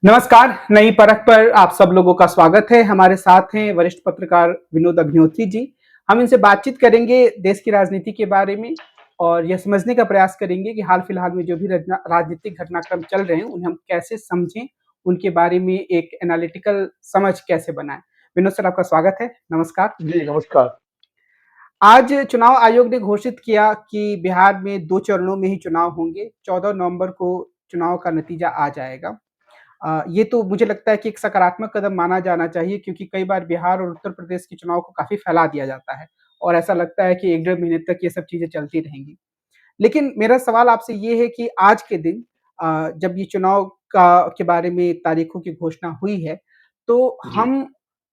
नमस्कार, नई परख पर आप सब लोगों का स्वागत है। हमारे साथ हैं वरिष्ठ पत्रकार विनोद अग्निहोत्री जी। हम इनसे बातचीत करेंगे देश की राजनीति के बारे में और यह समझने का प्रयास करेंगे कि हाल-फिलहाल में जो भी राजनीतिक घटनाक्रम चल रहे हैं, उन्हें हम कैसे समझें, उनके बारे में एक एनालिटिकल समझ कैसे बनाएँ। विनोद सर आपका स्वागत है, नमस्कार। जी, नमस्कार। आज चुनाव आयोग ने घोषित किया कि बिहार में 2 चरणों में ही चुनाव होंगे। 14 नवंबर को चुनाव का नतीजा आ जाएगा। ये तो मुझे लगता है कि एक सकारात्मक कदम माना जाना चाहिए क्योंकि कई बार बिहार और उत्तर प्रदेश के चुनाव को काफ़ी फैला दिया जाता है और ऐसा लगता है कि 1 डेढ़ महीने तक ये सब चीज़ें चलती रहेंगी। लेकिन मेरा सवाल आपसे ये है कि आज के दिन जब ये चुनाव का के बारे में तारीखों की घोषणा हुई है, तो जी। हम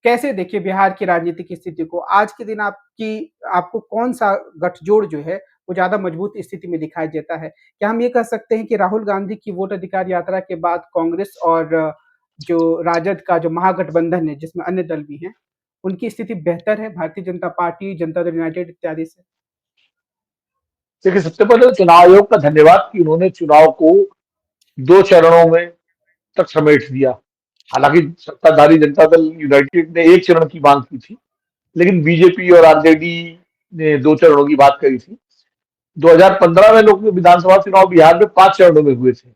कैसे देखें बिहार की राजनीतिक स्थिति को? आज के दिन आपको कौन-सा गठजोड़ जो है, वो ज़्यादा मजबूत स्थिति में दिखाई देता है? क्या हम ये कह सकते हैं कि राहुल गांधी की वोट अधिकार यात्रा के बाद कांग्रेस और जो राजद का जो महागठबंधन है, जिसमें अन्य दल भी हैं, उनकी स्थिति बेहतर है भारतीय जनता पार्टी, जनता दल यूनाइटेड इत्यादि से? देखिए, सबसे पहले तो चुनाव आयोग का धन्यवाद कि उन्होंने चुनाव को 2 चरणों में तक समेट दिया। हालाँकि सत्ताधारी जनता दल यूनाइटेड ने 1 चरण की माँग की थी, लेकिन बीजेपी और आरजेडी ने 2 चरणों की बात कही थी। 2015 में लोक विधानसभा चुनाव बिहार में 5 चरणों में हुए थे।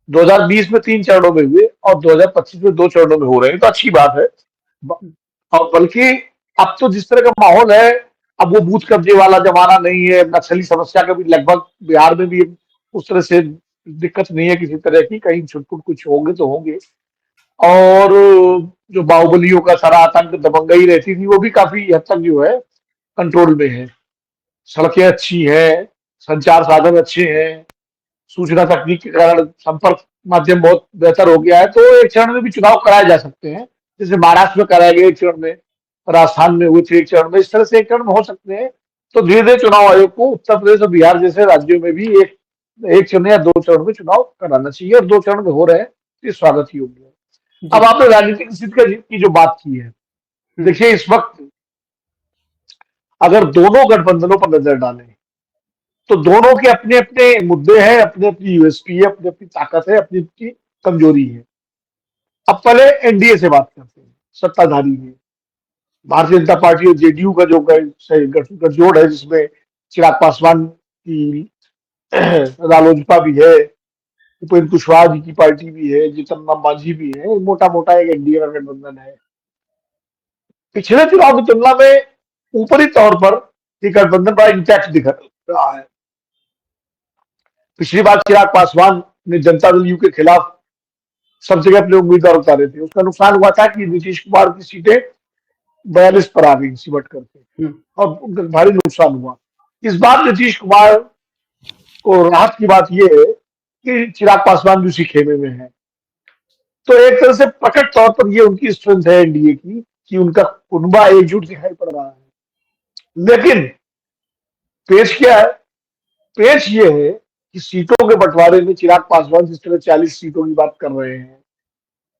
2020 में 3 चरणों में हुए और 2025 में 2 चरणों में हो रहे हैं, तो अच्छी बात है। ब हुँ, और बल्कि अब तो जिस तरह का माहौल है, अब वो बूथ कब्जे वाला जमाना नहीं है, नक्सली समस्या का भी लगभग बिहार में भी उस तरह से दिक्कत नहीं है किसी तरह की, कहीं छुट-पुट कुछ होंगे तो होंगे। और जो बाहुबलियों का सारा आतंक दबंगई रहती थी, वो भी काफ़ी हद तक जो है कंट्रोल में है। सड़कें अच्छी हैं, संचार साधन अच्छे हैं, सूचना तकनीक के कारण संपर्क माध्यम बहुत बेहतर हो गया है, तो एक चरण में भी चुनाव कराए जा सकते हैं। जैसे महाराष्ट्र में कराए गए एक चरण में, राजस्थान में हुए थे एक चरण में, इस तरह से एक चरण में हो सकते हैं। तो धीरे-धीरे चुनाव आयोग को उत्तर प्रदेश और बिहार जैसे राज्यों में भी एक एक चरण या 2 चरण में चुनाव कराना चाहिए और 2 चरण में हो रहे हैं, ये स्वागत योग्य है। अब जी। आपने राजनीतिक स्थिति की जो बात की है, हुँ, देखिए इस वक्त अगर दोनों गठबंधनों पर नजर डालें, तो दोनों के अपने-अपने मुद्दे हैं, अपनी-अपनी यूएसपी है, अपनी-अपनी ताकत है, अपनी-अपनी कमजोरी है। अब पहले एनडीए से बात करते हैं, सत्ताधारी में। भारतीय जनता पार्टी और जेडीयू का जो गठजोड़ है, जिसमें चिराग पासवान की रालोजपा भी है, उपेंद्र कुशवाहा जी की पार्टी भी है, जीतन राम मांझी भी है, मोटा-मोटा एक एनडीए का गठबंधन है। पिछले चुनाव की तुलना में ऊपरी तौर पर ये गठबंधन बड़ा इंटैक्ट दिख रहा है। पिछली बार चिराग पासवान ने जनता दल यू के खिलाफ सब जगह अपने उम्मीदवार उतारे थे। उसका नुकसान हुआ था कि नीतीश कुमार की सीटें 42 पर आ गई सिमट करके हुँ, और उनका भारी नुकसान हुआ। इस बार नीतीश कुमार को राहत की बात यह है कि चिराग पासवान भी उसी खेमे में है। तो एक तरह से प्रकट तौर पर ये उनकी स्ट्रेंथ है एनडीए की कि उनका कुनबा एकजुट दिखाई पड़ रहा है। लेकिन पेश क्या है? पेश ये है कि सीटों के बंटवारे में चिराग पासवान जिस तरह 40 सीटों की बात कर रहे हैं,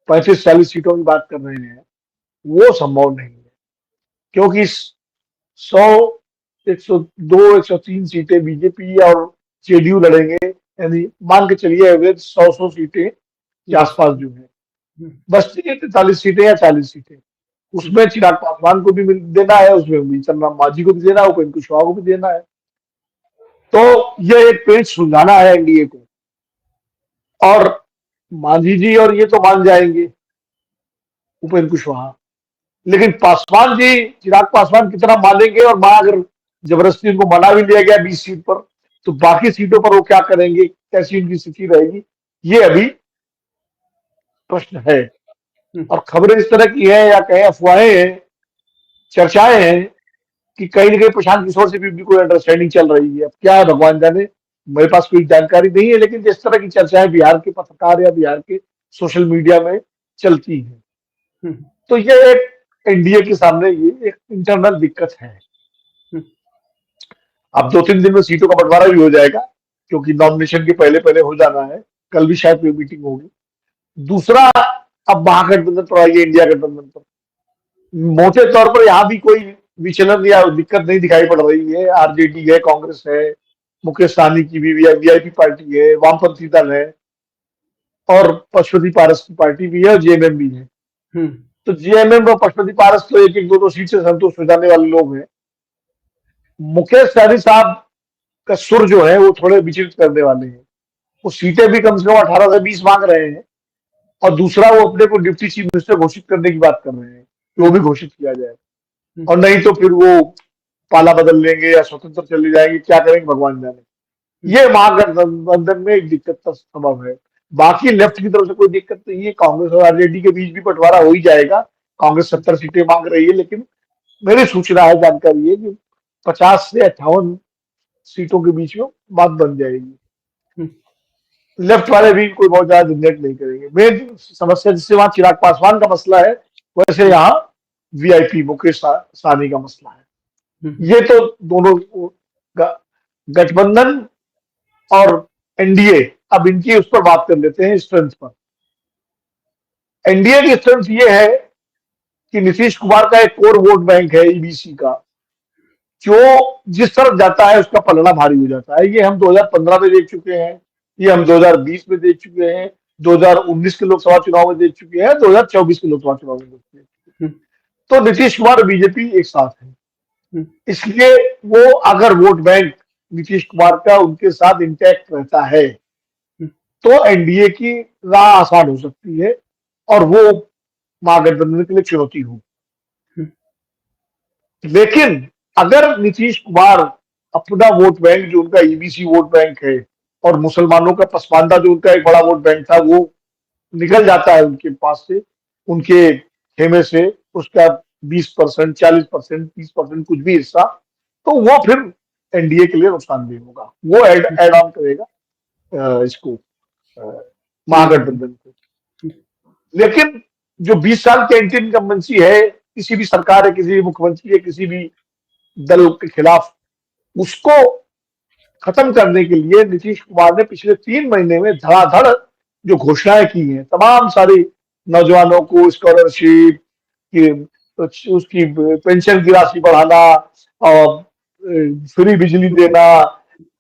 35-40 सीटों की बात कर रहे हैं, वो संभव नहीं है क्योंकि 100 102 103 सीटें बीजेपी और जेडीयू लड़ेंगे, यानी मान के चलिए एवरेज 100 सीटें के जी। आसपास जो है, हुँ, बचती है 43 सीटें या 40 सीटें। हुँ, उसमें चिराग पासवान को भी देना है, उसमें जीतन राम मांझी को भी देना है, उपेंद्र कुशवाहा को भी देना है। तो ये एक पेच सुलझाना है एनडीए को। और मांझी जी और ये तो मान जाएंगे, उपेंद्र कुशवाहा। लेकिन पासवान जी, चिराग पासवान कितना मानेंगे, और वहां अगर जबरदस्ती उनको मना भी लिया गया 20 सीट पर, तो बाकी सीटों पर वो क्या करेंगे, कैसी उनकी स्थिति रहेगी, ये अभी प्रश्न है। हुँ, और खबरें इस तरह की है या कहें अफवाहें हैं, चर्चाएं हैं कि कहीं ना कहीं प्रशांत किशोर से भी कोई अंडरस्टैंडिंग चल रही है। अब क्या है भगवान जाने, मेरे पास कोई जानकारी नहीं है, लेकिन जिस तरह की चर्चाएं बिहार के पत्रकार या बिहार के सोशल मीडिया में चलती हैं, हुँ, तो ये एक एनडीए के सामने ये एक इंटरनल दिक्कत है। हुँ, अब 2-3 दिन में सीटों का बंटवारा भी हो जाएगा क्योंकि नॉमिनेशन के पहले पहले हो जाना है। कल भी शायद कोई मीटिंग होगी। दूसरा, अब महागठबंधन पर आइए, इंडिया गठबंधन पर मोटे तौर पर यहाँ भी कोई विचलन या दिक्कत नहीं दिखाई पड़ रही है। आरजेडी है, कांग्रेस है, मुकेश सहनी की भी वीआईपी पार्टी है, वामपंथी दल है, और पशुपति पारस की पार्टी भी है और जेएमएम भी है। हुँ, तो जेएमएम और पशुपति पारस तो एक एक दो दो सीट से संतुष्ट हो जाने वाले लोग हैं। मुकेश सहनी साहब का सुर जो है वो थोड़े विचलित करने वाले हैं। वो सीटें भी कम से कम 18 से 20 मांग रहे हैं और दूसरा वो अपने को डिप्टी चीफ मिनिस्टर घोषित करने की बात कर रहे हैं कि वो हुँ, भी घोषित किया जाए। हुँ, और नहीं तो फिर वो पाला बदल लेंगे या स्वतंत्र चले जाएंगे, क्या करेंगे भगवान जाने। हुँ, ये महागठबंधन में एक दिक्कत का संभव है। बाकी लेफ्ट की तरफ से कोई दिक्कत नहीं है, कांग्रेस और आरजेडी के बीच भी बंटवारा हो ही जाएगा। कांग्रेस 70 सीटें मांग रही है, लेकिन मेरी सूचना है, जानकारी है कि 50 से 58 सीटों के बीच में बात बन जाएगी। हुँ, लेफ्ट वाले भी कोई बहुत ज्यादा झंझट नहीं करेंगे। मेन समस्या जिससे वहां चिराग पासवान का मसला है, वैसे हुँ, यहाँ वीआईपी मुकेश सहनी का मसला है। हुँ, ये तो दोनों गठबंधन और एनडीए, अब इनकी उस पर बात कर लेते हैं, स्ट्रेंथ पर। एनडीए की स्ट्रेंथ ये है कि नीतीश कुमार का एक कोर वोट बैंक है ईबीसी का, जो जिस तरफ जाता है उसका पलड़ा भारी हो जाता है। ये हम 2015 में देख चुके हैं, ये हम 2020 में देख चुके हैं, 2019 के लोकसभा चुनाव में देख चुके हैं, 2024 के लोकसभा चुनाव में देख चुके हैं। हुँ, तो नीतीश कुमार और बीजेपी एक साथ है, हुँ, इसलिए वो अगर वोट बैंक नीतीश कुमार का उनके साथ इंटैक्ट रहता है हुँ, तो एनडीए की राह आसान हो सकती है और वो महागठबंधन के लिए चुनौती हो। हुँ, लेकिन अगर नीतीश कुमार अपना वोट बैंक जो उनका ईबीसी वोट बैंक है और मुसलमानों का पसमानदा जो उनका एक बड़ा वोट बैंक था वो निकल जाता है उनके पास से, उनके खेमे से, उसका 20%, 40%, 30% कुछ भी हिस्सा, तो वो फिर एनडीए के लिए नुकसानदेह होगा। वो एड हुँ, एड ऑन करेगा इसको, महागठबंधन। महागठबंधन को। लेकिन जो 20 साल की एंटी इनकम्बेंसी है, किसी भी सरकार है, किसी भी मुख्यमंत्री है, किसी भी दल के खिलाफ, उसको खत्म करने के लिए नीतीश कुमार ने पिछले 3 महीने में धड़ाधड़ जो घोषणाएं की हैं, तमाम सारी नौजवानों को स्कॉलरशिप की, उसकी पेंशन की राशि बढ़ाना और फ्री बिजली देना,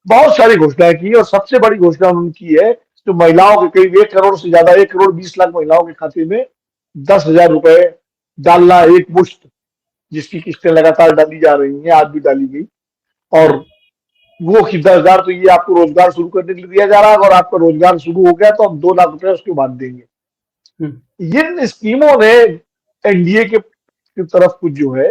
बहुत सारी घोषणाएं की और सबसे बड़ी घोषणा उन्होंने की है जो महिलाओं के करीब 1 करोड़ से ज्यादा, 1 करोड़ 20 लाख महिलाओं के खाते में 10,000 रुपए डालना एक मुश्त, जिसकी किस्तें लगातार डाली जा रही हैं, आज भी डाली गई। और वो कि 10,000 तो ये आपको रोजगार शुरू करने के लिए दिया जा रहा है, और आपका रोजगार शुरू हो गया तो हम 2 लाख रुपए उसके बाद देंगे। हुँ, इन स्कीमों ने एनडीए के की तरफ कुछ जो है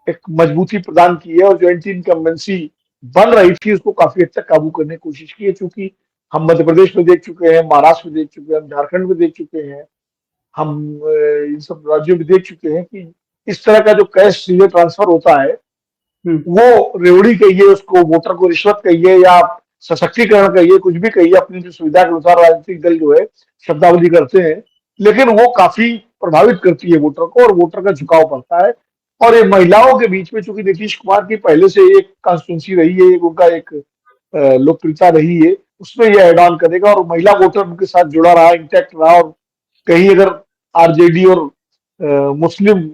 एक मजबूती प्रदान की है और जो एंटी इनकम्बेंसी बन रही थी उसको काफी हद तक काबू करने की कोशिश की है। चूंकि हम मध्य प्रदेश में देख चुके हैं, महाराष्ट्र में देख चुके हैं, हम झारखंड में देख चुके हैं, हम इन सब राज्यों में देख चुके हैं कि इस तरह का जो कैश सीधे ट्रांसफर होता है, हुँ, वो रेवड़ी कहिए उसको, वोटर को रिश्वत कहिए या सशक्तिकरण कहिए, कुछ भी कहिए, अपनी जो सुविधा के अनुसार राजनीतिक दल जो है शब्दावली करते हैं, लेकिन वो काफी प्रभावित करती है वोटर को और वोटर का झुकाव पड़ता है। और ये महिलाओं के बीच में, चूंकि नीतीश कुमार की पहले से एक कॉन्स्टिट्यूंसी रही है, एक उनका एक लोकप्रियता रही है, उसमें ये एड ऑन करेगा और महिला वोटर उनके साथ जुड़ा रहा, इंटैक्ट रहा। और कहीं अगर आरजेडी और मुस्लिम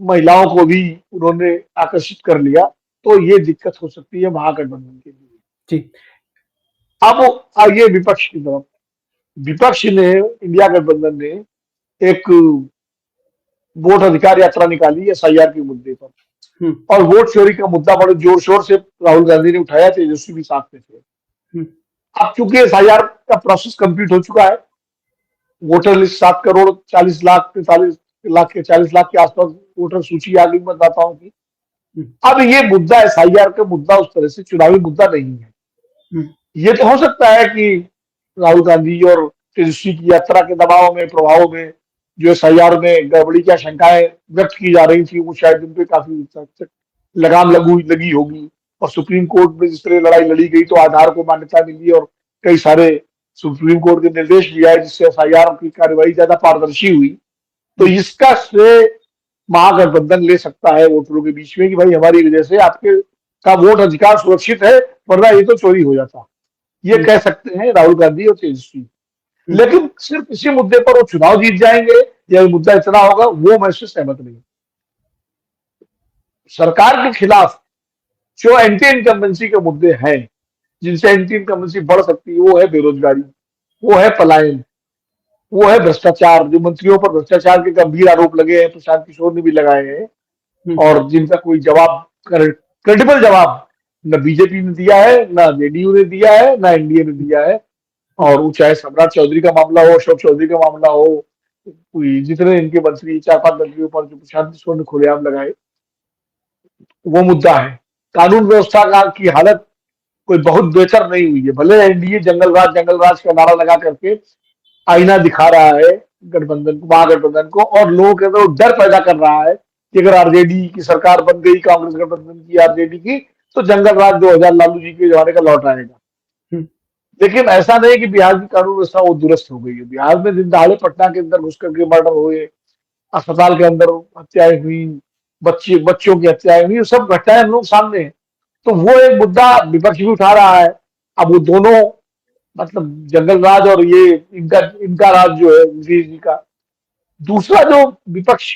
महिलाओं को भी उन्होंने आकर्षित कर लिया तो ये दिक्कत हो सकती है महागठबंधन के लिए। जी, अब आइए विपक्ष की तरफ। विपक्ष ने, इंडिया गठबंधन ने एक वोट अधिकार यात्रा निकाली एसआईआर के मुद्दे पर, हुँ, और वोट चोरी का मुद्दा बड़े जोर शोर से राहुल गांधी ने उठाया, तेजस्वी भी साथ में थे। हुँ, अब चूंकि एसआईआर का प्रोसेस कंप्लीट हो चुका है, वोटर लिस्ट 7 करोड़ 40 लाख 43 लाख के 40 लाख के आसपास वोटर सूची आ गई मतदाताओं की। हुँ, अब ये मुद्दा एसआईआर का मुद्दा उस तरह से चुनावी मुद्दा नहीं है। हुँ, ये तो हो सकता है कि राहुल गांधी और तेजस्वी की यात्रा के दबाव में, प्रभाव में, जो एसआईआर में गड़बड़ी की आशंकाएं व्यक्त की जा रही थी, वो शायद उन पे काफी लगाम लगी होगी। और सुप्रीम कोर्ट में जिस तरह लड़ाई लड़ी गई तो आधार को मान्यता मिली और कई सारे सुप्रीम कोर्ट के निर्देश भी आए जिससे एसआईआर की कार्यवाही ज्यादा पारदर्शी हुई। तो हुँ, इसका श्रेय महागठबंधन ले सकता है वोटरों के बीच में कि भाई हमारी वजह से आपके का वोट अधिकार सुरक्षित है, वरना ये तो चोरी हो जाता। ये हुँ, कह सकते हैं राहुल गांधी और तेजस्वी। हुँ, लेकिन सिर्फ इसी मुद्दे पर वो चुनाव जीत जाएंगे या मुद्दा इतना होगा, वो मैं इससे सहमत नहीं। सरकार के खिलाफ जो एंटी इनकम्बेंसी के मुद्दे हैं, जिनसे एंटी इनकम्बेंसी बढ़ सकती है, वो है बेरोजगारी, वो है पलायन, वो है भ्रष्टाचार। जो मंत्रियों पर भ्रष्टाचार के गंभीर आरोप लगे हैं, प्रशांत किशोर ने भी लगाए हैं, हुँ, और जिनका कोई जवाब, क्रेडिबल जवाब न बीजेपी ने दिया है, ना जेडीयू ने दिया है, ना एनडीए ने दिया है। हुँ, और वो चाहे सम्राट चौधरी का मामला हो, अशोक चौधरी का मामला हो, कोई जितने इनके मंत्री, 4-5 मंत्रियों पर जो प्रशांत किशोर ने खुलेआम लगाए, वो मुद्दा है। कानून व्यवस्था का की हालत कोई बहुत बेहतर नहीं हुई है। भले एनडीए जंगल राज का नारा लगा करके आईना दिखा रहा है गठबंधन को, महागठबंधन को, और लोगों के अंदर डर पैदा कर रहा है कि अगर आरजेडी की सरकार बन गई, कांग्रेस गठबंधन की, आरजेडी की, तो जंगल राज 2000 लालू जी के जमाने का लौट आएगा। हुँ, लेकिन ऐसा नहीं कि बिहार की कानून व्यवस्था वो दुरुस्त हो गई है। बिहार में दिन दहाड़े पटना के अंदर घुस करके मर्डर हुए, अस्पताल के अंदर हत्याएं हुई, बच्चों की हत्याएं हुई, सब घटनाएं हम लोग सामने हैं। तो वो एक मुद्दा विपक्ष भी उठा रहा है। अब वो दोनों, मतलब जंगल राज और ये इनका इनका राज जो है नीतीश जी का, दूसरा जो विपक्ष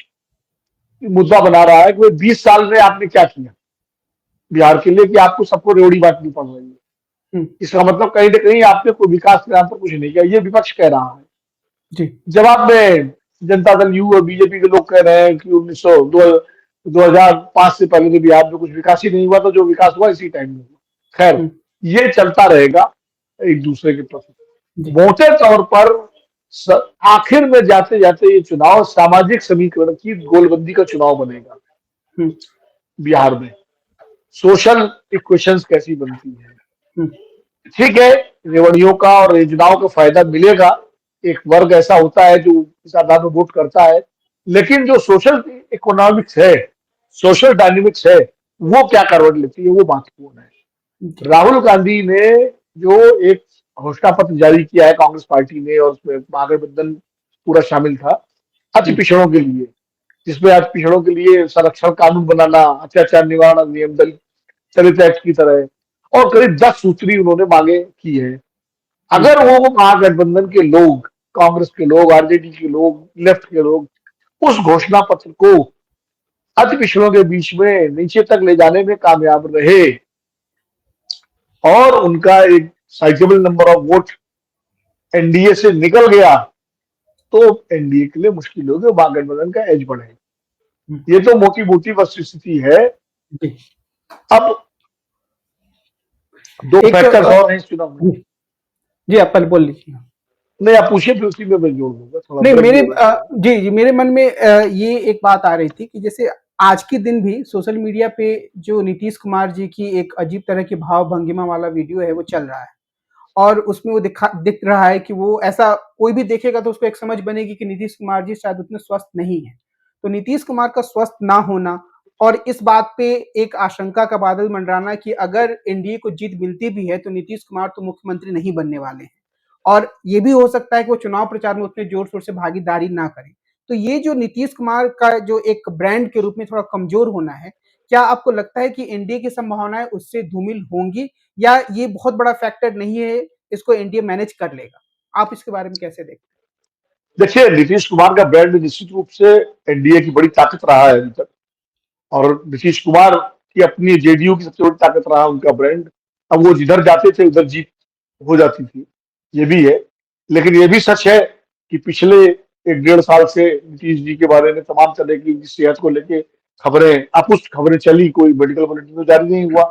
मुद्दा बना रहा है कि भाई 20 साल में आपने क्या किया बिहार के लिए कि आपको सबको रेवड़ी बांटनी पड़ रही है। हुँ, इसका मतलब कहीं ना कहीं आपने कोई विकास के नाम पर कुछ नहीं किया, ये विपक्ष कह रहा है। जी। जवाब में जनता दल यू और बीजेपी के लोग कह रहे हैं कि 2005 से पहले तो बिहार में कुछ विकास ही नहीं हुआ, तो जो विकास हुआ इसी टाइम में हुआ। खैर, हुँ, ये चलता रहेगा एक दूसरे के प्रति। जी। मोटे तौर पर आखिर में जाते जाते ये चुनाव सामाजिक समीकरण की गोलबंदी का चुनाव बनेगा हुँ, बिहार में। सोशल इक्वेशंस कैसी बनती है। हुँ, ठीक है, रेवड़ियों का और योजनाओं का फायदा मिलेगा। एक वर्ग ऐसा होता है जो इस आधार में वोट करता है, लेकिन जो सोशल इकोनॉमिक्स है, सोशल डायनेमिक्स है, वो क्या करवट लेती है, वो महत्वपूर्ण है। जी। राहुल गांधी ने जो एक घोषणा पत्र जारी किया है कांग्रेस पार्टी ने, और उसमें महागठबंधन पूरा शामिल था, अति हुँ, पिछड़ों के लिए, जिसमें अति पिछड़ों के लिए संरक्षण कानून बनाना, अत्याचार निवारण अधिनियम, दलित एक्ट की तरह, और करीब 10 सूत्री उन्होंने मांगे की है। हुँ, अगर वो महागठबंधन के लोग, कांग्रेस के लोग, आरजेडी के लोग, लेफ्ट के लोग उस घोषणा पत्र को अति पिछड़ों के बीच में नीचे तक ले जाने में कामयाब रहे, और उनका एक sizable number of vote NDA से निकल गया, तो एनडीए के लिए मुश्किल होगी, महागठबंधन का एज बढ़ेगा। हुँ, ये तो मोटी मोटी वस्तुस्थिति है। जी। अब दो एक फैक्टर्स और हैं इस चुनाव में। जी, जी, आप पहले बोल लीजिए। नहीं, आप पूछिए, फिर उसी में मैं जोड़ दूंगा, थोड़ा नहीं, ब्रेक मेरे ले लेते हैं। जी, जी, मेरे मन में ये एक बात आ रही थी कि जैसे आज के दिन भी सोशल मीडिया पे जो नीतीश कुमार जी की एक अजीब तरह की भाव भंगिमा वाला वीडियो है, वो चल रहा है। और उसमें वो दिख रहा है कि वो ऐसा कोई भी देखेगा तो उसको एक समझ बनेगी कि नीतीश कुमार जी शायद उतने स्वस्थ नहीं हैं। तो नीतीश कुमार का स्वस्थ ना होना और इस बात पे एक आशंका का बादल मंडराना कि अगर एनडीए को जीत मिलती भी है तो नीतीश कुमार तो मुख्यमंत्री नहीं बनने वाले हैं। और ये भी हो सकता है कि वो चुनाव प्रचार में उतने जोर-शोर से भागीदारी ना करें। तो ये जो नीतीश कुमार का जो एक ब्रांड के रूप में थोड़ा कमज़ोर होना है, क्या आपको लगता है कि एनडीए की संभावनाएँ उससे धूमिल होंगी या ये बहुत बड़ा फैक्टर नहीं है, इसको एनडीए मैनेज कर लेगा? आप इसके बारे में कैसे देखते देखिए, नीतीश कुमार का ब्रांड निश्चित रूप से एनडीए की बड़ी ताकत रहा है अभी तक, और नीतीश कुमार की अपनी जेडीयू की सबसे बड़ी ताकत रहा उनका ब्रांड। अब वो जिधर जाते थे उधर जीत हो जाती थी, ये भी है। लेकिन ये भी सच है कि पिछले 1-1.5 साल से नीतीश जी के बारे में तमाम तरह की उनकी सेहत को लेके खबरें, अपुष्ट खबरें चली, कोई मेडिकल बुलेटिन तो जारी नहीं हुआ,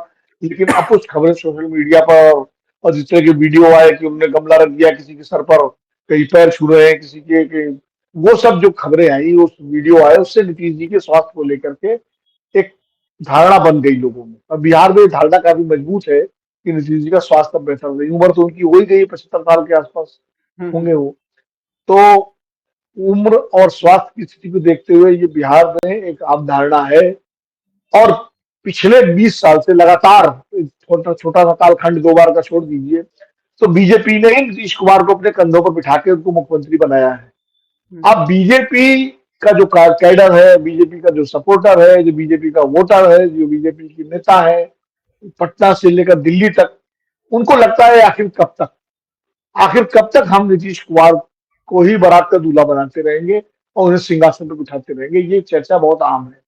लेकिन अपुष्ट खबरें सोशल मीडिया पर, और जिस तरह के वीडियो आए कि उन्होंने गमला रख दिया किसी के सर पर, कहीं पैर छू रहे हैं किसी के, वो सब जो खबरें आई, उस वीडियो आए, उससे नीतीश जी के स्वास्थ्य को लेकर के एक धारणा बन गई लोगों में। और बिहार में धारणा काफी मजबूत है कि नीतीश जी का स्वास्थ्य अब बेहतर हो गई। उम्र तो उनकी हो ही गई, 75 साल के आसपास हैं? होंगे वो। तो उम्र और स्वास्थ्य की स्थिति को देखते हुए ये बिहार में एक आम धारणा है। और पिछले 20 साल से लगातार, छोटा छोटा सा कालखंड 2 बार का छोड़ दीजिए, तो बीजेपी ने ही नीतीश कुमार को अपने कंधों पर बिठा के उनको मुख्यमंत्री बनाया है। हुँ, अब बीजेपी का जो कैडर है, बीजेपी का जो सपोर्टर है, जो बीजेपी का वोटर है, जो बीजेपी की नेता है, पटना से लेकर दिल्ली तक, उनको लगता है आखिर कब तक हम नीतीश कुमार को ही बारात का दूल्हा बनाते रहेंगे और उन्हें सिंहासन पर बिठाते रहेंगे। ये चर्चा बहुत आम है।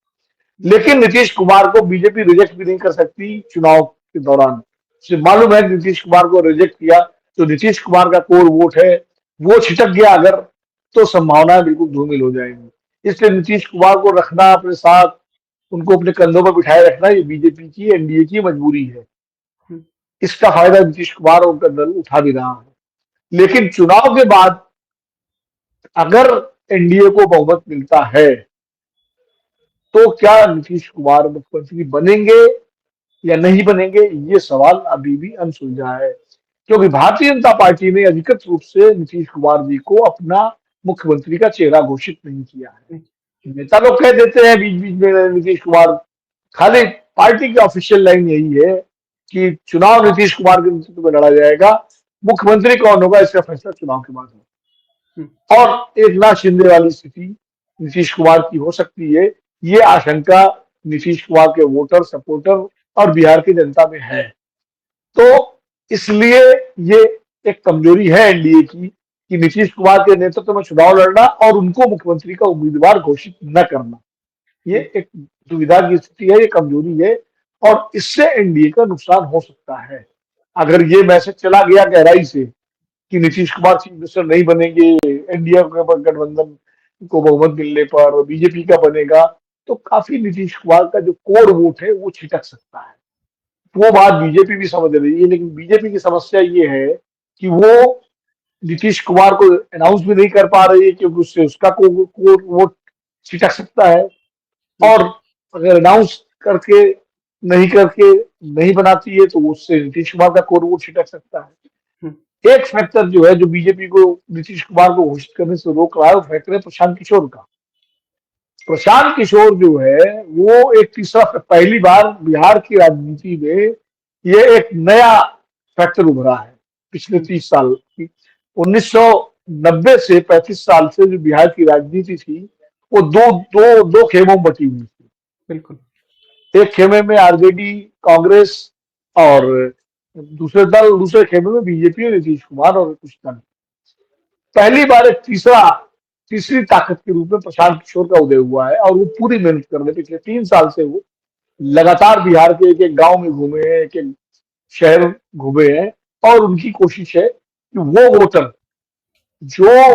लेकिन नीतीश कुमार को बीजेपी रिजेक्ट भी नहीं कर सकती चुनाव के दौरान। उसे मालूम है कि नीतीश कुमार को रिजेक्ट किया जो नीतीश कुमार का कोर वोट है वो छिटक गया अगर, तो संभावनाएं बिल्कुल धूमिल हो जाएंगी। इसलिए नीतीश कुमार को रखना अपने साथ, उनको अपने कंधों पर बिठाए रखना, ये बीजेपी की, एनडीए की मजबूरी है। हुँ, इसका फायदा नीतीश कुमार और उनका दल उठा भी रहा है। लेकिन चुनाव के बाद अगर एनडीए को बहुमत मिलता है तो क्या नीतीश कुमार मुख्यमंत्री बनेंगे या नहीं बनेंगे, ये सवाल अभी भी अनसुलझा है। क्योंकि भारतीय जनता पार्टी ने अधिकृत रूप से नीतीश कुमार जी को अपना मुख्यमंत्री का चेहरा घोषित नहीं किया नहीं, है। नेता लोग कह देते हैं बीच बीच में नीतीश कुमार, खाली पार्टी की ऑफिशियल लाइन यही है कि चुनाव नीतीश कुमार के नेतृत्व में लड़ा जाएगा, मुख्यमंत्री कौन होगा इसका फैसला चुनाव के बाद होगा। हुँ, और एक नाथ शिंदे वाली स्थिति नीतीश कुमार की हो सकती है, ये आशंका नीतीश कुमार के वोटर, सपोर्टर और बिहार की जनता में है। तो इसलिए ये एक कमजोरी है एनडीए की कि नीतीश कुमार के नेतृत्व में चुनाव लड़ना और उनको मुख्यमंत्री का उम्मीदवार घोषित न करना, ये हुँ, एक दुविधा की स्थिति है, ये कमजोरी है। और इससे एनडीए का नुकसान हो सकता है अगर ये मैसेज चला गया गहराई से कि नीतीश कुमार चीफ मिनिस्टर नहीं बनेंगे, एनडीए गठबंधन को बहुमत मिलने पर बीजेपी का बनेगा, तो काफी नीतीश कुमार का जो कोर वोट है वो छिटक सकता है। वो बात बीजेपी भी समझ रही है, लेकिन बीजेपी की समस्या ये है कि वो नीतीश कुमार को अनाउंस भी नहीं कर पा रही है क्योंकि उससे उसका कोर वोट छिटक सकता है। हुँ, और अगर अनाउंस करके नहीं बनाती है तो उससे नीतीश कुमार का कोर वोट छिटक सकता है। हुँ, एक फैक्टर जो है जो बीजेपी को नीतीश कुमार को घोषित करने से रोक रहा है, वो फैक्टर है प्रशांत किशोर का। प्रशांत किशोर जो है वो एक तीसरा, पहली बार बिहार की राजनीति में ये एक नया फैक्टर उभरा है पिछले हुँ, 30 साल की। 1990 से 35 साल से जो बिहार की राजनीति थी वो दो खेमों में बटी हुई थी। बिल्कुल। एक खेमे में आरजेडी, कांग्रेस और दूसरे खेमे में बीजेपी और नीतीश कुमार और कुछ दल। पहली बार एक तीसरी ताकत के रूप में प्रशांत किशोर का उदय हुआ है और वो पूरी मेहनत कर रहे। पिछले 3 साल से वो लगातार बिहार के एक एक गांव में घूमे हैं, एक एक शहर घूमे हैं और उनकी कोशिश है कि वो वोटर जो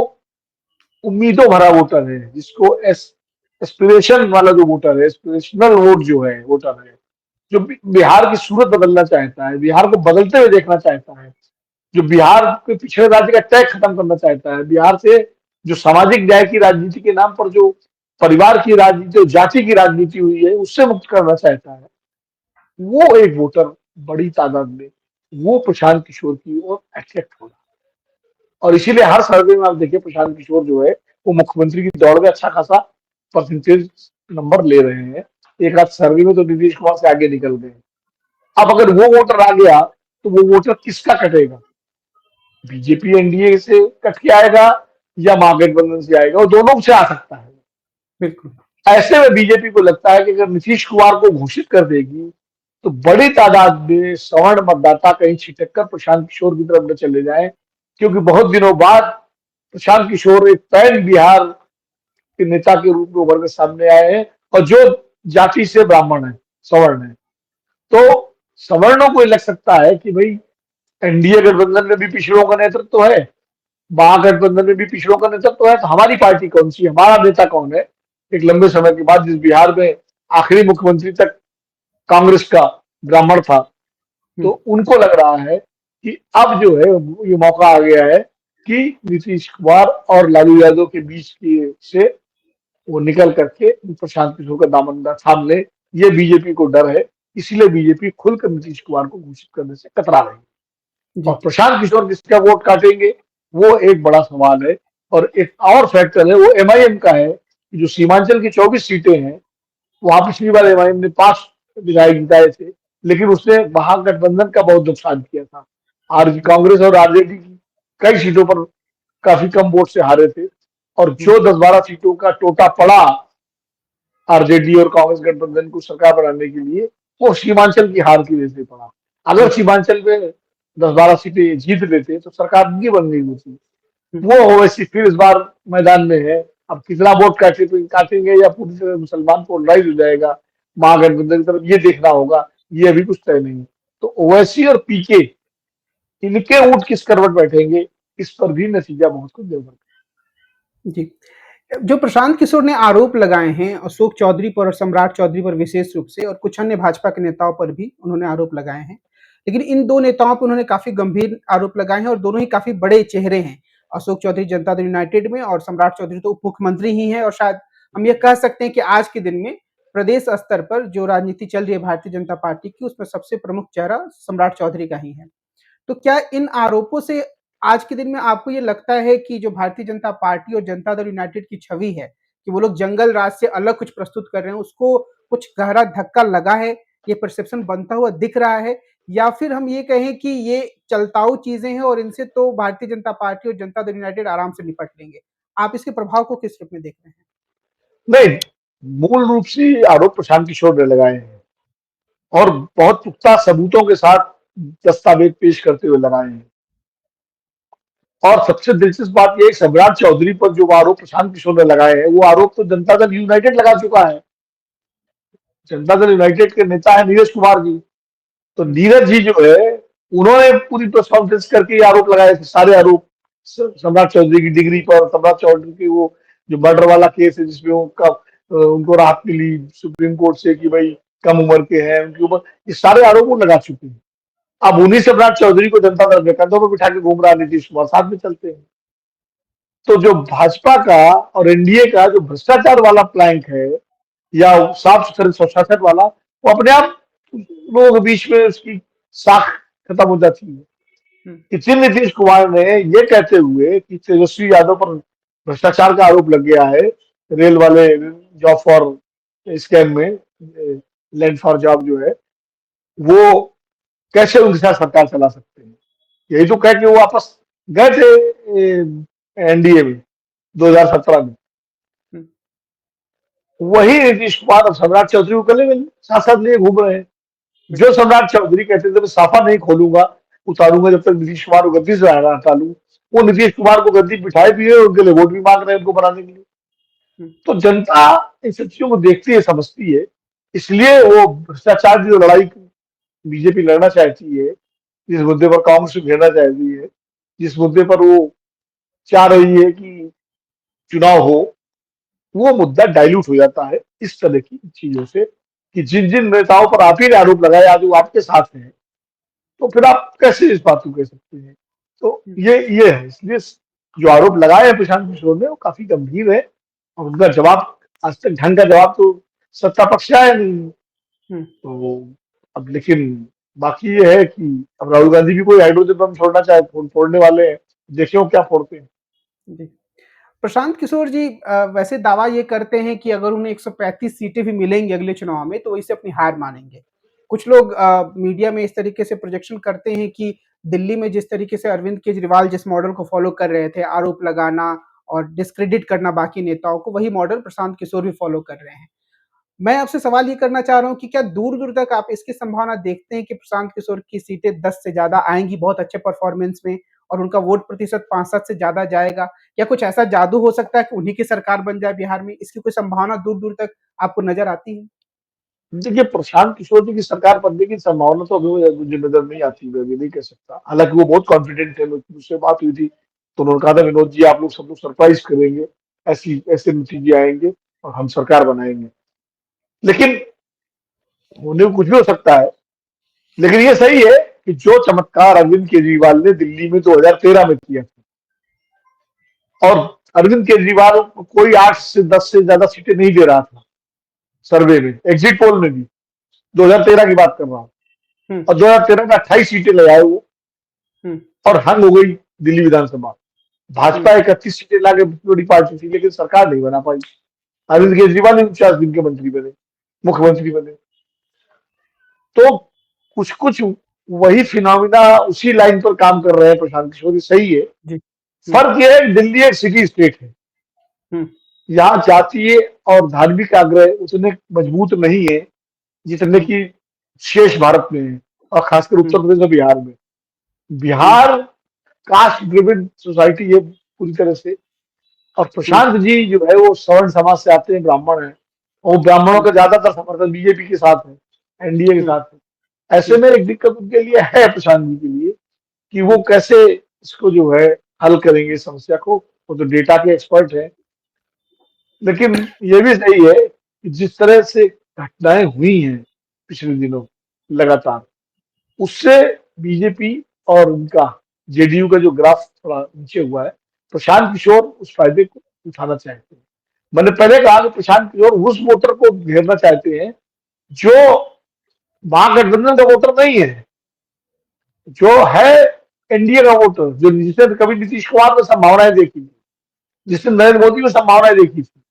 उम्मीदों भरा वोटर है, जिसको एस्पिरेशन वाला जो वोटर है, एस्पिरेशनल वोट जो है वोटर है, जो बिहार की सूरत बदलना चाहता है, बिहार को बदलते हुए देखना चाहता है, जो बिहार के पिछड़े राज्य का टैग खत्म करना चाहता है, बिहार से जो सामाजिक न्याय की राजनीति के नाम पर जो परिवार की राजनीति और जाति की राजनीति हुई है उससे मुक्त करना चाहता है, वो एक वोटर बड़ी तादाद में वो प्रशांत किशोर की ओर अट्रैक्ट हो रहा है। और इसीलिए हर सर्वे में आप देखिए प्रशांत किशोर जो है वो मुख्यमंत्री की दौड़ में अच्छा खासा परसेंटेज नंबर ले रहे हैं। एक आध सर्वे में तो नीतीश कुमार से आगे निकल गए। अब अगर वो वोटर आ गया तो वो वोटर किसका कटेगा? बीजेपी एनडीए से कट के आएगा या महागठबंधन से आएगा? वो दोनों से आ सकता है। बिल्कुल। ऐसे में बीजेपी को लगता है कि अगर नीतीश कुमार को घोषित कर देगी तो बड़ी तादाद में सवर्ण मतदाता कहीं छिटक कर प्रशांत किशोर की तरफ न चले जाएं, क्योंकि बहुत दिनों बाद प्रशांत किशोर एक पैन बिहार के नेता के रूप में उभर के सामने आए हैं और जो जाति से ब्राह्मण है, सवर्ण है। तो सवर्णों को लग सकता है कि भाई एनडीए गठबंधन में भी पिछड़ों का नेतृत्व है, महागठबंधन में भी पिछड़ों का नेतृत्व है, तो हमारी पार्टी कौन सी, हमारा नेता कौन है? एक लंबे समय के बाद जिस बिहार में आखिरी मुख्यमंत्री तक कांग्रेस का ब्राह्मण था, हुँ, तो उनको लग रहा है कि अब जो है ये मौका आ गया है कि नीतीश कुमार और लालू यादव के बीच की से वो निकल करके प्रशांत किशोर का दामन थाम ले। ये बीजेपी को डर है, इसीलिए बीजेपी खुलकर नीतीश कुमार को घोषित करने से कतरा रही है। और जी, प्रशांत किशोर किसका वोट काटेंगे वो एक बड़ा सवाल है। और एक और फैक्टर है वो एमआईएम का है कि जो सीमांचल की 24 सीटें हैं वहां पिछली बार एमआईएम ने 5 विधायक जिताए थे, लेकिन उसने महागठबंधन का बहुत नुकसान किया था। आर कांग्रेस और आरजेडी की कई सीटों पर काफी कम वोट से हारे थे और हुँ, जो 10-12 सीटों का टोटा पड़ा आरजेडी और कांग्रेस गठबंधन को सरकार बनाने के लिए, वो सीमांचल की हार की वजह से पड़ा। अगर हुँ, सीमांचल में 10-12 सीटें जीत लेते तो सरकार उनकी बन गई होती। हुँ, वो ओवैसी फिर इस बार मैदान में है। अब कितना वोट काटेंगे या पूरी तरह मुसलमान पोलराइज हो जाएगा महागठबंधन की तरफ, ये देखना होगा। ये अभी कुछ तय नहीं है। तो ओवैसी और पीके इनके ऊँट किस करवट बैठेंगे, इस पर भी नतीजा बहुत कुछ निर्भर करता जी। जो प्रशांत किशोर ने आरोप लगाए हैं अशोक चौधरी पर और सम्राट चौधरी पर विशेष रूप से और कुछ अन्य भाजपा के नेताओं पर भी उन्होंने आरोप लगाए हैं। लेकिन इन 2 नेताओं पर उन्होंने काफ़ी गंभीर आरोप लगाए हैं और दोनों ही काफ़ी बड़े चेहरे हैं। अशोक चौधरी जनता दल यूनाइटेड में और सम्राट चौधरी तो उप मुख्यमंत्री ही हैं और शायद हम ये कह सकते हैं कि आज के दिन में प्रदेश स्तर पर जो राजनीति चल रही है भारतीय जनता पार्टी की, उसमें सबसे प्रमुख चेहरा सम्राट चौधरी का ही है। तो क्या इन आरोपों से आज के दिन में आपको ये लगता है कि जो भारतीय जनता पार्टी और जनता दल यूनाइटेड की छवि है, कि वो लोग जंगल राज से अलग कुछ प्रस्तुत कर रहे हैं, उसको कुछ गहरा धक्का लगा है, ये परसेप्शन बनता हुआ दिख रहा है? या फिर हम ये कहें कि ये चलताऊ चीज़ें हैं और इनसे तो भारतीय जनता पार्टी और जनता दल यूनाइटेड आराम से निपट लेंगे? आप इसके प्रभाव को किस रूप में देख रहे हैं? है। नहीं, मूल रूप से ये आरोप प्रशांत किशोर ने लगाए हैं और बहुत पुख्ता सबूतों के साथ दस्तावेज पेश करते हुए लगाए हैं। और सबसे दिलचस्प बात ये है सम्राट चौधरी पर जो आरोप प्रशांत किशोर ने लगाए हैं, वो आरोप तो जनता दल यूनाइटेड लगा चुका है। जनता दल यूनाइटेड के नेता है नीरज कुमार जी। तो हुँ, नीरज जी जो है, उन्होंने पूरी प्रेस कॉन्फ्रेंस करके ये आरोप लगाए थे, सारे आरोप सम्राट चौधरी की डिग्री पर, सम्राट चौधरी की वो जो मर्डर वाला केस है जिसमें उनको राहत मिली सुप्रीम कोर्ट से कि भाई कम उम्र के हैं उनके ऊपर, ये सारे आरोप वो लगा चुके हैं। अब उन्हीं सम्राट चौधरी को जनता दल में कंधों पर बिठा के घूम रहा है नीतीश कुमार, साथ में चलते हैं। तो जो भाजपा का और एनडीए का जो भ्रष्टाचार वाला प्लैंक है या साफ सुथरे स्वशासन वाला, वो अपने आप लोगों के बीच में उसकी साख खत्म हो जाती है। हुँ, इसी नीतीश कुमार ने ये कहते हुए कि तेजस्वी यादव पर भ्रष्टाचार का आरोप लग गया है, रेल वाले जॉब फॉर स्कैम में, लैंड फॉर जॉब जो है, वो कैसे उनके साथ सरकार चला सकते हैं। यही तो कह के वो वापस गए थे एनडीए में 2017 में। हुँ, वही नीतीश कुमार और सम्राट चौधरी को गले में साथ साथ लिए घूम रहे हैं। जो बिल्कुल। सम्राट चौधरी कहते थे मैं साफा नहीं खोलूंगा, उतारूंगा जब तक नीतीश कुमार को गद्दी से हटा लूं, वो नीतीश कुमार को गद्दी बिठाए भी है, उनके लिए वोट भी मांग रहे हैं उनको बनाने के लिए। हुँ, तो जनता इन सब चीजों को देखती है, समझती है। इसलिए वो भ्रष्टाचार की जो लड़ाई बीजेपी लड़ना चाहती है, जिस मुद्दे पर कांग्रेस को घेरना चाहती है, जिस मुद्दे पर वो चाह रही है कि चुनाव हो, वो मुद्दा डाइल्यूट हो जाता है इस तरह की चीजों से कि जिन जिन नेताओं पर आप ही ने आरोप लगाया आज वो आपके साथ हैं, तो फिर आप कैसे इस बात को कह सकते हैं। तो हुँ, ये है, इसलिए जो आरोप लगाए हैं प्रशांत किशोर ने वो काफी गंभीर है और उनका जवाब आज तक ढंग का जवाब तो सत्ता पक्ष से आया नहीं। हुँ, तो अब लेकिन बाकी ये है कि अब राहुल गांधी भी कोई हाइड्रोजन बम छोड़ना चाहे, फोड़ने वाले हैं, देखें वो क्या फोड़ते हैं। जी। प्रशांत किशोर जी वैसे दावा ये करते हैं कि अगर उन्हें 135 सीटें भी मिलेंगी अगले चुनाव में, तो वो इसे अपनी हार मानेंगे। कुछ लोग मीडिया में इस तरीके से प्रोजेक्शन करते हैं कि दिल्ली में जिस तरीके से अरविंद केजरीवाल जिस मॉडल को फ़ॉलो कर रहे थे, आरोप लगाना और डिस्क्रेडिट करना बाकी नेताओं को, वही मॉडल प्रशांत किशोर भी फ़ॉलो कर रहे हैं। मैं आपसे सवाल ये करना चाह रहा हूँ कि क्या दूर-दूर तक आप इसकी संभावना देखते हैं कि प्रशांत किशोर की सीटें 10 से ज़्यादा आएँगी बहुत अच्छे परफ़ॉर्मेंस में और उनका वोट प्रतिशत 5-7 से ज़्यादा जाएगा? या कुछ ऐसा जादू हो सकता है कि उन्हीं की सरकार बन जाए बिहार में? इसकी कोई संभावना दूर-दूर तक आपको नज़र आती है? देखिए प्रशांत किशोर जी की सरकार बनने की संभावना तो अभी मुझे नजर नहीं आती, मैं अभी नहीं कह सकता। हालांकि वो बहुत कॉन्फिडेंट है, मुझसे बात हुई थी तो उन्होंने कहा था विनोद जी आप लोग सब लोग सरप्राइज करेंगे, ऐसी ऐसे नतीजे आएंगे और हम सरकार बनाएंगे। लेकिन होने को कुछ भी हो सकता है। लेकिन ये सही है कि जो चमत्कार अरविंद केजरीवाल ने दिल्ली में 2013 में किया था, और अरविंद केजरीवाल को कोई 8 से 10 से ज्यादा सीटें नहीं दे रहा था सर्वे में, एग्जिट पोल में भी, 2013 की बात कर रहा हूं। हुँ, और 2013 में 28 सीटें ले आए वो हुँ, और हंग हो गई दिल्ली विधानसभा। हुँ, भाजपा 31 सीटें लाके बड़ी पार्टी थी लेकिन सरकार नहीं बना पाई। हुँ, अरविंद केजरीवाल ही 49 दिन के मंत्री बने, मुख्यमंत्री बने। तो कुछ कुछ वही फिनोमिना उसी लाइन पर काम कर रहे हैं प्रशांत किशोर, सही है। जी। हुँ, फर्क यह है दिल्ली एक सिटी स्टेट है, हुँ, यहाँ जातीय और धार्मिक आग्रह उतने मजबूत नहीं है जितने हुँ, की शेष भारत में है, और खासकर हुँ, उत्तर प्रदेश और बिहार में। हुँ, बिहार कास्ट ड्रिवन सोसाइटी है पूरी तरह से, और हुँ, प्रशांत जी जो है वो सवर्ण समाज से आते हैं, ब्राह्मण है, और ब्राह्मणों हुँ, का ज्यादातर समर्थन बीजेपी के साथ है, एनडीए के हुँ, साथ है। ऐसे हुँ, में एक दिक्कत उनके लिए है प्रशांत जी के लिए कि वो कैसे इसको जो है हल करेंगे समस्या को। वो तो डेटा के एक्सपर्ट हैं। लेकिन ये भी सही है कि जिस तरह से घटनाएं हुई हैं पिछले दिनों लगातार, उससे बीजेपी और उनका जेडीयू का जो ग्राफ थोड़ा नीचे हुआ है, प्रशांत किशोर उस फायदे को उठाना चाहते हैं। मैंने पहले कहा कि प्रशांत किशोर उस वोटर को घेरना चाहते हैं जो महागठबंधन का वोटर नहीं है, जो है एनडीए का वोटर, जो जिसने कभी नीतीश कुमार में संभावनाएं देखी, जिसने नरेंद्र मोदी में संभावनाएं देखी थी,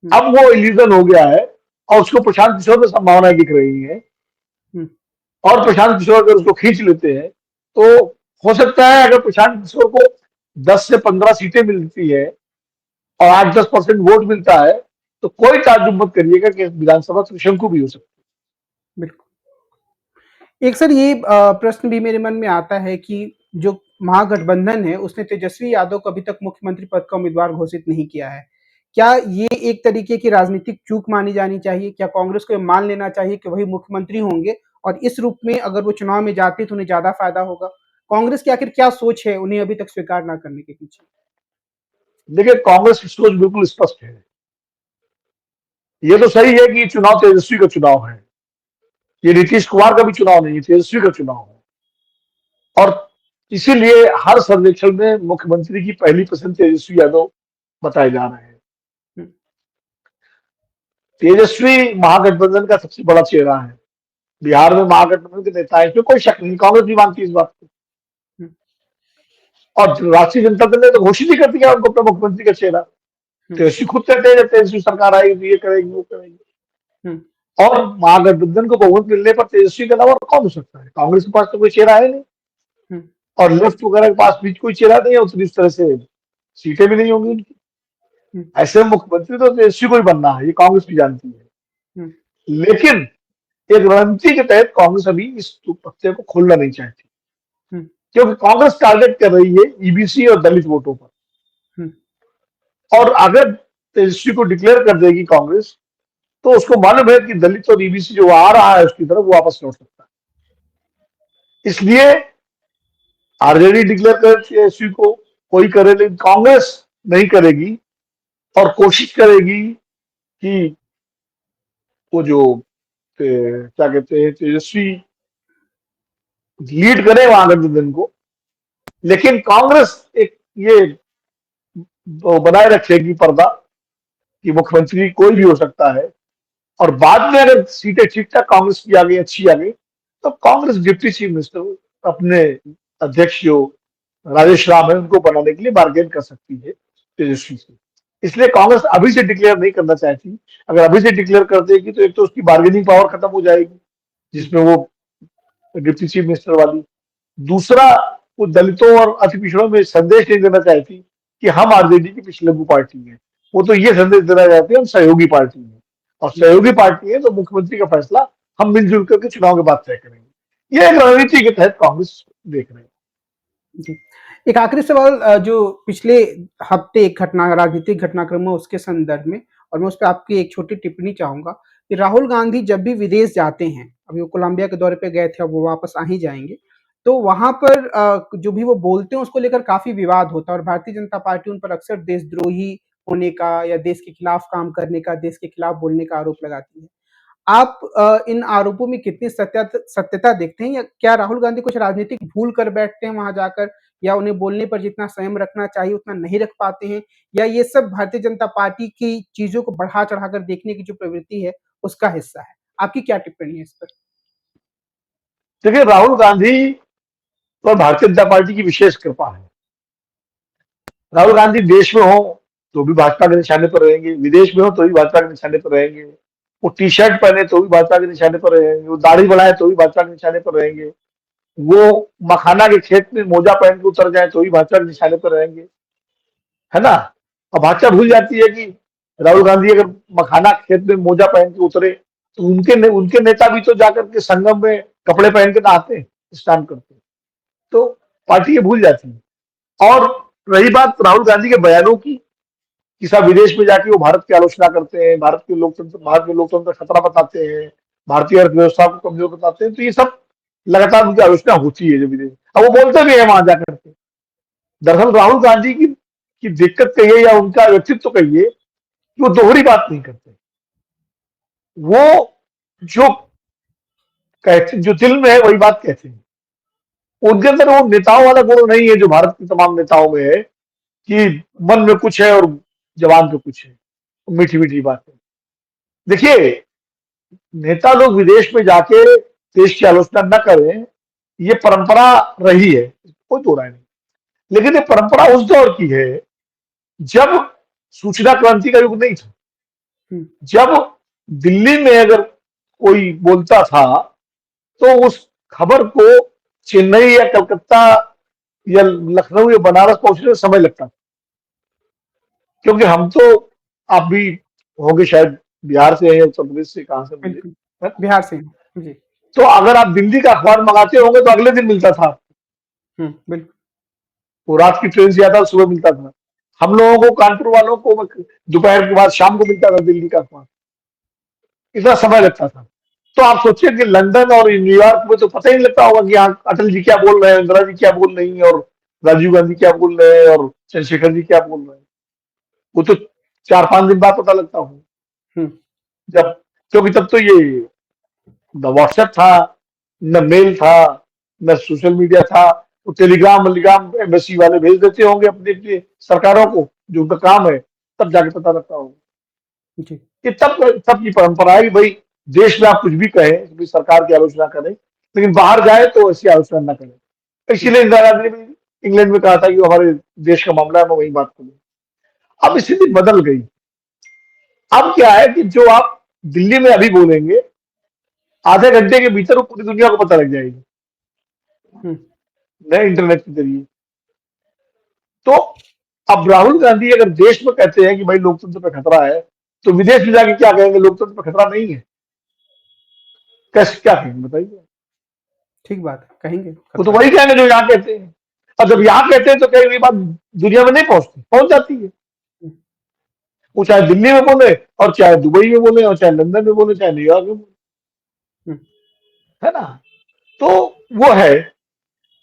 हुँ, अब वो इल्यूजन हो गया है और उसको प्रशांत किशोर में संभावनाएं दिख रही हैं। हुँ, और प्रशांत किशोर अगर उसको खींच लेते हैं तो हो सकता है, अगर प्रशांत किशोर को 10 से 15 सीटें मिलती है और 8-10% वोट मिलता है, तो कोई ताज्जुब मत करिएगा कि विधानसभा त्रिशंकु भी हो सकती बिल्कुल। एक सर ये प्रश्न भी मेरे मन में आता है कि जो महागठबंधन है, उसने तेजस्वी यादव को अभी तक मुख्यमंत्री पद का उम्मीदवार घोषित नहीं किया है। क्या ये एक तरीके की राजनीतिक चूक मानी जानी चाहिए? क्या कांग्रेस को ये मान लेना चाहिए कि वही मुख्यमंत्री होंगे और इस रूप में अगर वो चुनाव में जाते हैं तो उन्हें ज़्यादा फ़ायदा होगा? कांग्रेस की आखिर क्या सोच है उन्हें अभी तक स्वीकार ना करने के पीछे? है। देखिए, कांग्रेस की सोच बिल्कुल स्पष्ट है। ये तो सही है कि चुनाव तेजस्वी का चुनाव है। ये नीतीश कुमार का भी चुनाव नहीं है, तेजस्वी का चुनाव है। और इसीलिए हर सर्वेक्षण में मुख्यमंत्री की पहली पसंद तेजस्वी यादव बताए जा रहे हैं। हुँ, तेजस्वी महागठबंधन का सबसे बड़ा चेहरा है। बिहार में महागठबंधन के नेता है, इसमें कोई शक नहीं, कांग्रेस भी मानती है इस बात को। हुँ, और राष्ट्रीय जनता दल ने तो घोषित ही कर दिया उनको अपना मुख्यमंत्री का चेहरा। हुँ, तेजस्वी खुद कहते हैं जब तेजस्वी सरकार आएगी तो ये करेगी वो करेगी। हुँ, और महागठबंधन को बहुमत मिलने पर तेजस्वी के अलावा कौन हो सकता है? कांग्रेस के पास तो कोई चेहरा है नहीं, हुँ, और लेफ्ट वगैरह के पास भी कोई चेहरा नहीं है, उतनी इस तरह से सीटें भी नहीं होंगी उनकी। हुँ, ऐसे में मुख्यमंत्री तो तेजस्वी को ही बनना है, ये कांग्रेस भी जानती है। हुँ, लेकिन एक रणनीति के तहत कांग्रेस अभी इस पत्ते को खोलना नहीं चाहती, हुँ, क्योंकि कांग्रेस टारगेट कर रही है ईबीसी और दलित वोटों पर। हुँ, और अगर तेजस्वी को डिक्लेयर कर देगी कांग्रेस, तो उसको मालूम है कि दलित और ईबीसी जो आ रहा है उसकी तरफ, वो वापस लौट सकता है। इसलिए आरजेडी डिक्लेयर कर तेजस्वी को, कोई करे, लेकिन कांग्रेस नहीं करेगी और कोशिश करेगी कि वो जो क्या कहते हैं, तेजस्वी लीड करे वहां गठबंधन को। लेकिन कांग्रेस एक ये बनाए रखेगी पर्दा कि मुख्यमंत्री कोई भी हो सकता है। और बाद में अगर सीटें ठीक ठाक कांग्रेस की आ गई, अच्छी आ गई, तो कांग्रेस डिप्टी चीफ मिनिस्टर अपने अध्यक्ष जो राजेश राम है उनको बनाने के लिए बार्गेन कर सकती है तेजस्वी से। इसलिए कांग्रेस अभी से डिक्लेयर नहीं करना चाहती। अगर अभी से डिक्लेयर कर देगी तो एक तो उसकी बार्गेनिंग पावर खत्म हो जाएगी, हुँ, जिसमें वो डिप्टी चीफ मिनिस्टर वाली। दूसरा, वो दलितों और अति पिछड़ों में संदेश नहीं देना चाहती कि हम आरजेडी की पिछलग्गू पार्टी है। वो तो ये संदेश देना चाहती है हम सहयोगी पार्टी है, और हुँ, सहयोगी पार्टी है तो मुख्यमंत्री का फैसला हम मिलजुल करके चुनाव के बाद तय करेंगे। ये एक रणनीति के तहत कांग्रेस देख रहे हैं। जी। एक आखिरी सवाल जो पिछले हफ्ते एक घटना राजनीतिक घटनाक्रम हुआ उसके संदर्भ में और मैं उसपे आपकी एक छोटी टिप्पणी चाहूँगा कि राहुल गांधी जब भी विदेश जाते हैं, अभी वो कोलंबिया के दौरे पे गए थे, अब वो वापस आ ही जाएँगे, तो वहाँ पर जो भी वो बोलते हैं उसको लेकर काफ़ी विवाद होता है और भारतीय जनता पार्टी उन पर अक्सर देशद्रोही होने का या देश के खिलाफ काम करने का, देश के खिलाफ बोलने का आरोप लगाती है। आप इन आरोपों में कितनी सत्यता देखते हैं या क्या राहुल गांधी कुछ राजनीतिक भूल कर बैठते हैं वहां जाकर या उन्हें बोलने पर जितना संयम रखना चाहिए उतना नहीं रख पाते हैं या ये सब भारतीय जनता पार्टी की चीजों को बढ़ा चढ़ाकर देखने की जो प्रवृत्ति है उसका हिस्सा है? आपकी क्या टिप्पणी है इस पर? देखिए, राहुल गांधी पर भारतीय जनता पार्टी की विशेष कृपा है। राहुल गांधी देश में हो तो भी भाजपा के निशाने पर रहेंगे, विदेश में हो तो भी भाजपा के निशाने पर रहेंगे। वो टी शर्ट पहने तो भी भाजपा के निशाने पर रहेंगे, वो दाढ़ी बढ़ाए तो भी भाजपा के निशाने पर रहेंगे, वो मखाना के खेत में मोजा पहन के उतर जाए तो भी भाजपा के निशाने पर रहेंगे, है ना। अब भाजपा भूल जाती है कि राहुल गांधी अगर मखाना खेत में मोजा पहन के उतरे तो उनके नेता भी तो जाकर के संगम में कपड़े पहन के नहाते हैं, स्नान करते हैं। तो पार्टी ये भूल जाती है। और रही बात राहुल गांधी के बयानों की, कि सब विदेश में जाके वो भारत की आलोचना करते हैं, भारत में लोकतंत्र खतरा बताते हैं, भारतीय अर्थव्यवस्था को कमजोर बताते हैं, तो ये सब लगातार उनकी आलोचना होती है जो विदेश, अब वो बोलते भी है वहां जाकर के। दरअसल राहुल गांधी की दिक्कत कहिए या उनका व्यक्तित्व कहिए कि वो दोहरी बात नहीं करते। वो जो कहते, जो दिल में है वही बात कहते हैं। उनके अंदर वो नेताओं वाला गुण नहीं है जो भारत के तमाम नेताओं में है कि मन में कुछ है और जबान पे कुछ है, मीठी मीठी बातें। देखिए, नेता लोग विदेश में जाके देश की आलोचना न करें, ये परंपरा रही है, कोई दो राय नहीं। लेकिन ये परंपरा उस दौर की है जब सूचना क्रांति का युग नहीं था। हुँ, जब दिल्ली में अगर कोई बोलता था तो उस खबर को चेन्नई या कलकत्ता या लखनऊ या बनारस पहुंचने में समय लगता था। क्योंकि हम तो, आप भी होंगे शायद बिहार से हैं, उत्तर प्रदेश से, कहां से मुझे, बिल्कुल। है? बिहार से हूँ। जी। तो अगर आप दिल्ली का अखबार मंगाते होंगे तो अगले दिन मिलता था। हुँ, बिल्कुल। वो रात की ट्रेन से आता, सुबह मिलता था। हम लोगों को, कानपुर वालों को दोपहर के बाद शाम को मिलता था दिल्ली का अखबार। इतना समय लगता था। तो आप सोचिए कि लंदन और न्यूयॉर्क में तो पता ही नहीं लगता होगा कि यहाँ अटल जी क्या बोल रहे हैं, इंदिरा जी क्या बोल रही है, और राजीव गांधी क्या बोल रहे हैं, और चंद्रशेखर जी क्या बोल रहे हैं। वो तो 4-5 दिन बाद पता लगता हो, हुँ, जब, क्योंकि तब तो ये न व्हाट्सएप था, न मेल था, न सोशल मीडिया था। वो टेलीग्राम वलीग्राम एम्बेसी वाले भेज देते होंगे अपनी अपनी सरकारों को, जो उनका काम है, तब जाके पता लगता होगा। जी। ये तब की परंपरा है कि भाई, देश में आप कुछ भी कहें, भाई सरकार की आलोचना करें, लेकिन बाहर जाए तो ऐसी आलोचना न करें। हुँ, इसीलिए इंदिरा गांधी ने भी इंग्लैंड में कहा था कि वो हमारे देश का मामला है, मैं वही बात करूँ। अब स्थिति बदल गई। अब क्या है कि जो आप दिल्ली में अभी बोलेंगे, आधे घंटे के भीतर वो पूरी दुनिया को पता लग जाएगी, हुँ, नए इंटरनेट के जरिए। तो अब राहुल गांधी अगर देश में कहते हैं कि भाई लोकतंत्र पे खतरा है, तो विदेश में जाके क्या कहेंगे, लोकतंत्र पे खतरा नहीं है? कैसे, क्या कहेंगे बताइए? ठीक बात है, कहेंगे वो तो खतरा है। वही कहेंगे जो यहाँ कहते हैं। और जब यहाँ कहते हैं तो कई ये बात दुनिया में नहीं पहुंचती, पहुंच जाती है। हुँ, वो चाहे दिल्ली में बोले, और चाहे दुबई में बोले, और चाहे लंदन में बोले, चाहे न्यूयॉर्क में बोले, हुँ, है ना? तो वो है,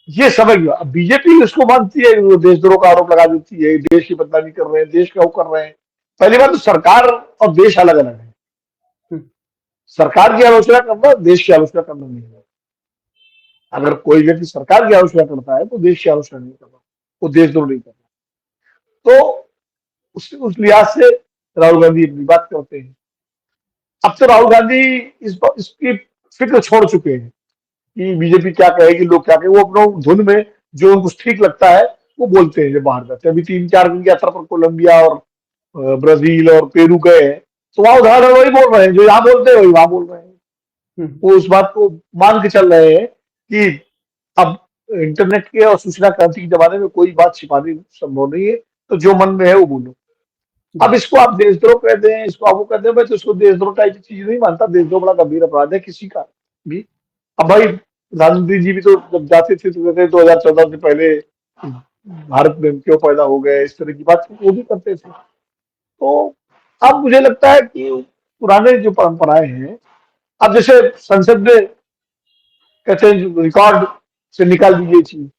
ये समझ लो। अब बीजेपी इसको मानती है, वो देशद्रोह का आरोप लगा देती है, देश की बदनामी कर रहे हैं, देश का वो कर रहे हैं। पहली बात तो सरकार और देश अलग अलग है। हुँ, सरकार की आलोचना करना देश की आलोचना करना नहीं है। अगर कोई व्यक्ति सरकार की आलोचना करता है तो देश की आलोचना नहीं कर रहा, वो देशद्रोह नहीं कर रहा। तो उस लिहाज से राहुल गांधी अपनी बात करते हैं। अब तो राहुल गांधी इसकी फिक्र छोड़ चुके हैं कि बीजेपी क्या कहेगी, लोग क्या कहेंगे। वो अपना धुन में जो उनको ठीक लगता है वो बोलते हैं जब बाहर जाते हैं। अभी 3-4 दिन की यात्रा पर कोलंबिया और ब्राजील और पेरू गए हैं, तो वहां उदाहरण वही बोल रहे हैं जो यहाँ बोलते हैं, वही वहां बोल रहे हैं। हुँ, वो उस बात को मान के चल रहे हैं कि अब इंटरनेट के और सूचना क्रांति के जमाने में कोई बात छिपानी संभव नहीं है, तो जो मन में है वो बोलो। जी। अब इसको आप देशद्रोह कहते हैं, इसको आप वो कहते हैं, मैं तो इसको देशद्रोह टाइप की चीज नहीं मानता। देशद्रोह बड़ा गंभीर अपराध है किसी का भी। अब भाई, प्रधानमंत्री जी भी तो जब जाते थे तो कहते 2014 से पहले भारत में क्यों पैदा हो गए, इस तरह की बात वो भी करते थे। तो अब मुझे लगता है कि पुराने जो परंपराएं हैं, अब जैसे संसद में कहते हैं रिकॉर्ड से निकाल दीजिए चीज,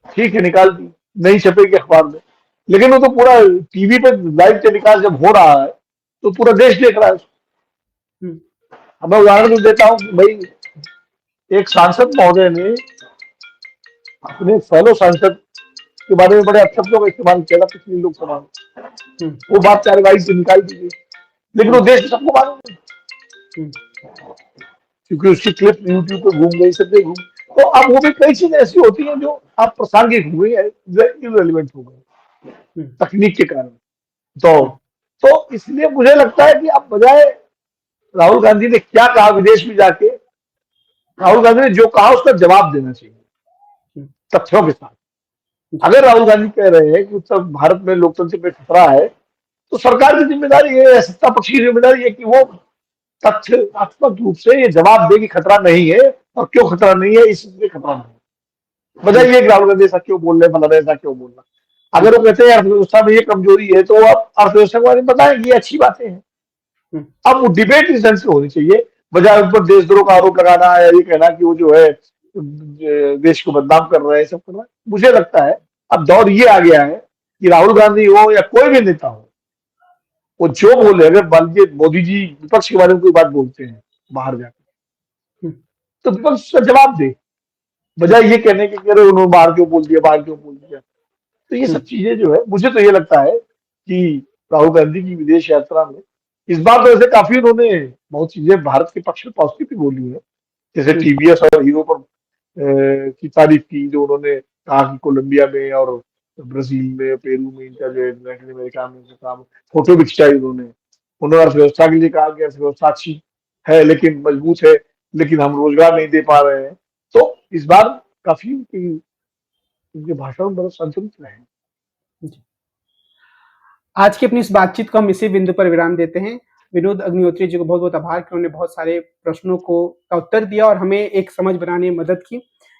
ठीक है निकाल दी, नहीं छपेगी अखबार में, लेकिन वो तो पूरा टीवी पे लाइव टेलीकास्ट जब हो रहा है तो पूरा देश देख रहा है। हुँ, अब मैं उदाहरण देता हूँ कि भाई, एक सांसद महोदय ने अपने फेलो सांसद के बारे में बड़े अपशब्दों का इस्तेमाल किया था पिछली लोकसभा में। हुँ, वो बात कार्यवाही से निकाल दी गई, लेकिन वो हुँ, देश में सबको मालूम है, हुँ, क्योंकि उसकी क्लिप यूट्यूब पे घूम गई, सब पे घूम। तो अब वो भी कई चीजें ऐसी होती हैं जो अब प्रासंगिक हो गई है, इरेलीवेंट हो गई हुँ, तकनीक के कारण। तो हुँ, तो इसलिए मुझे लगता है कि अब बजाय राहुल गांधी ने क्या कहा विदेश में जाके, राहुल गांधी ने जो कहा उसका जवाब देना चाहिए हुँ, तथ्यों के साथ। जी। अगर राहुल गांधी कह रहे हैं कि उत्तर भारत में लोकतंत्र पे खतरा है, तो सरकार की जिम्मेदारी है, सत्ता पक्ष की जिम्मेदारी है कि वो तथ्यात्मक रूप से ये जवाब दे कि खतरा नहीं है, और क्यों खतरा नहीं है, इसलिए खतरा नहीं है। हुँ, बताइए कि राहुल गांधी ऐसा क्यों बोल रहे हैं, मतलब ऐसा क्यों बोल रहा है। हुँ, अगर वो कहते हैं अर्थव्यवस्था में ये कमजोरी है, तो आप अर्थव्यवस्था के बारे में बताएं कि ये अच्छी बातें हैं। हुँ, अब वो डिबेट इस ढंग से होनी चाहिए, बजाय उन पर देशद्रोह का आरोप लगाना या ये कहना कि वो जो है देश को बदनाम कर रहे हैं, सब कर रहे हैं। मुझे लगता है अब दौर ये आ गया है कि राहुल गांधी हो या कोई भी नेता हो, वो जो बोले, अगर मान लीजिए मोदी जी विपक्ष के बारे में कोई बात बोलते हैं बाहर जाकर, हुँ, तो विपक्ष उसका जवाब दे, हुँ, बजाय ये कहने के कि अरे उन्होंने बाहर क्यों बोल दिया, बाहर क्यों बोल दिया। तो ये हुँ, सब चीजें जो है, मुझे तो ये लगता है कि राहुल गांधी की विदेश यात्रा में इस बार तो ऐसे काफी उन्होंने बहुत चीजें भारत के पक्ष में पॉजिटिव भी बोली है, जैसे हुँ, टीवीएस और हीरो पर की तारीफ की, जो उन्होंने कहा कि कोलंबिया में और ब्राजील में, पेरू में इनका जो है लैटिन अमेरिका में इनका काम, फोटो भी खिंचाई उन्होंने। उन्होंने अर्थव्यवस्था के लिए कहा कि अर्थव्यवस्था अच्छी है लेकिन मजबूत है, लेकिन हम रोजगार नहीं दे पा रहे हैं। तो इस बार काफी उनके भाषण बड़े संतुलित रहे। जी। आज की अपनी इस बातचीत को हम इसी बिंदु पर विराम देते हैं। विनोद अग्निहोत्री जी को बहुत-बहुत आभार कि उन्होंने बहुत सारे प्रश्नों को का उत्तर दिया और हमें एक समझ बनाने में मदद की।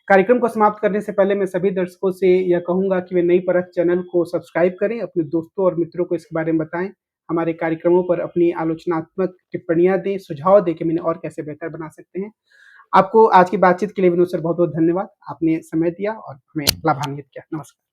कार्यक्रम को समाप्त करने से पहले मैं सभी दर्शकों से यह कहूँगा कि वे नई परख चैनल को सब्सक्राइब करें, अपने दोस्तों और मित्रों को इसके बारे में बताएँ। हमारे कार्यक्रमों पर अपनी आलोचनात्मक टिप्पणियाँ दें, सुझाव दें कि हम इन्हें और कैसे बेहतर बना सकते हैं। आपको आज की बातचीत के लिए विनोद सर बहुत-बहुत धन्यवाद। आपने समय दिया और हमें लाभान्वित किया। नमस्कार।